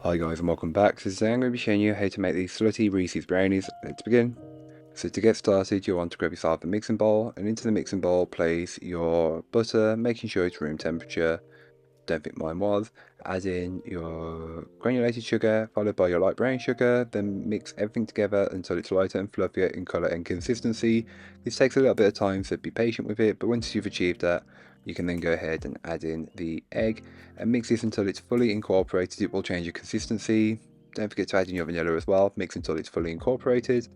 Hi guys and welcome back. So today I'm going to be showing you how to make these Slutty Reeses Brownies. Let's begin. So to get started you'll want to grab yourself a mixing bowl, and into the mixing bowl place your butter, making sure it's room temperature. Don't think mine was. Add in your granulated sugar followed by your light brown sugar, then mix everything together until it's lighter and fluffier in colour and consistency. This takes a little bit of time, so be patient with it, but once you've achieved that you can then go ahead and add in the egg and mix this until it's fully incorporated. It will change your consistency. Don't forget to add in your vanilla as well. Mix until it's fully incorporated,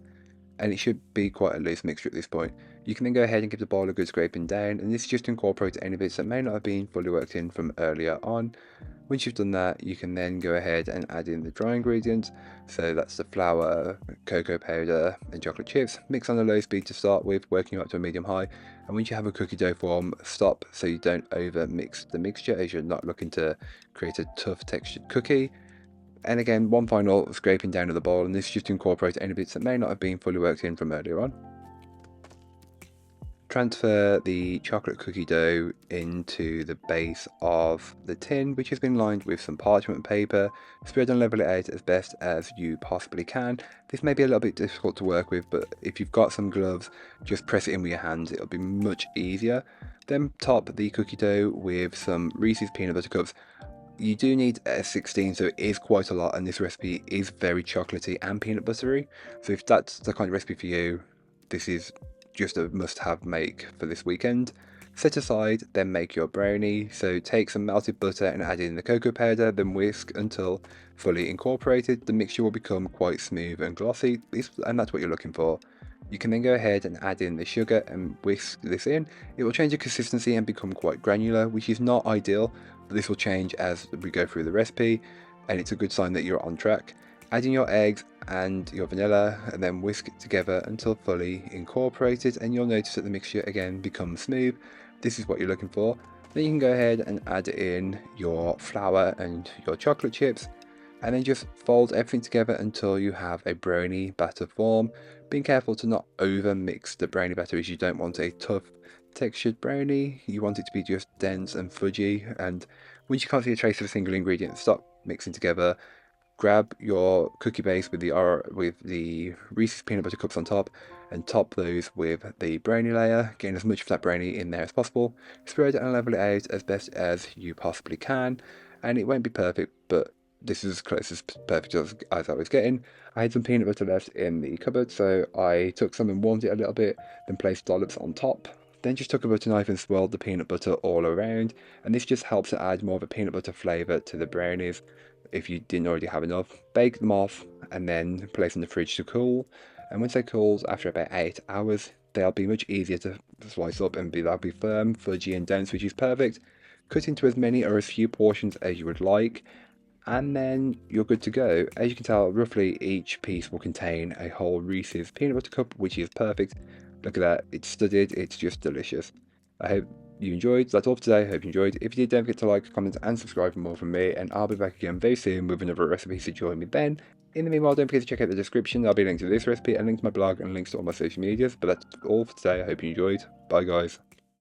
and it should be quite a loose mixture at this point. You can then go ahead and give the bowl a good scraping down, and this just incorporates any bits that may not have been fully worked in from earlier on. Once you've done that, you can then go ahead and add in the dry ingredients. So that's the flour, cocoa powder and chocolate chips. Mix on a low speed to start with, working up to a medium high, and once you have a cookie dough form, stop so you don't over mix the mixture, as you're not looking to create a tough textured cookie. And again, one final scraping down of the bowl, and this just incorporates any bits that may not have been fully worked in from earlier on. Transfer the chocolate cookie dough into the base of the tin, which has been lined with some parchment paper. Spread and level it out as best as you possibly can. This may be a little bit difficult to work with, but if you've got some gloves, just press it in with your hands, it'll be much easier. Then top the cookie dough with some Reese's peanut butter cups. You do need a 16, so it is quite a lot, and this recipe is very chocolatey and peanut buttery. So if that's the kind of recipe for you, this is just a must-have make for this weekend. Set aside, then make your brownie. So take some melted butter and add in the cocoa powder, then whisk until fully incorporated. The mixture will become quite smooth and glossy, and that's what you're looking for. You can then go ahead and add in the sugar and whisk this in. It will change the consistency and become quite granular, which is not ideal, but this will change as we go through the recipe, and it's a good sign that you're on track. Add in your eggs and your vanilla, and then whisk it together until fully incorporated, and you'll notice that the mixture again becomes smooth. This is what you're looking for. Then you can go ahead and add in your flour and your chocolate chips, and then just fold everything together until you have a brownie batter form. Being careful to not over mix the brownie batter, as you don't want a tough textured brownie. You want it to be just dense and fudgy, and once you can't see a trace of a single ingredient, stop mixing together. Grab your cookie base with the Reese's peanut butter cups on top, and top those with the brownie layer, getting as much of that brownie in there as possible. Spread and level it out as best as you possibly can, and it won't be perfect, but this is as close as perfect as I was getting. I had some peanut butter left in the cupboard, so I took some and warmed it a little bit, then placed dollops on top. Then just took a butter knife and swirled the peanut butter all around, and this just helps to add more of a peanut butter flavour to the brownies if you didn't already have enough. Bake them off and then place in the fridge to cool, and once they cool after about 8 hours, they'll be much easier to slice up, and they'll be firm, fudgy and dense, which is perfect. Cut into as many or as few portions as you would like, and then you're good to go. As you can tell, roughly each piece will contain a whole Reese's peanut butter cup, which is perfect. Look at that, it's studded, it's just delicious. I hope you enjoyed. That's all for today. I hope you enjoyed. If you did, don't forget to like, comment and subscribe for more from me, and I'll be back again very soon with another recipe, so join me then. In the meanwhile, don't forget to check out the description. There'll be a link to this recipe, a link to my blog, and links to all my social medias. But that's all for today. I hope you enjoyed. Bye guys.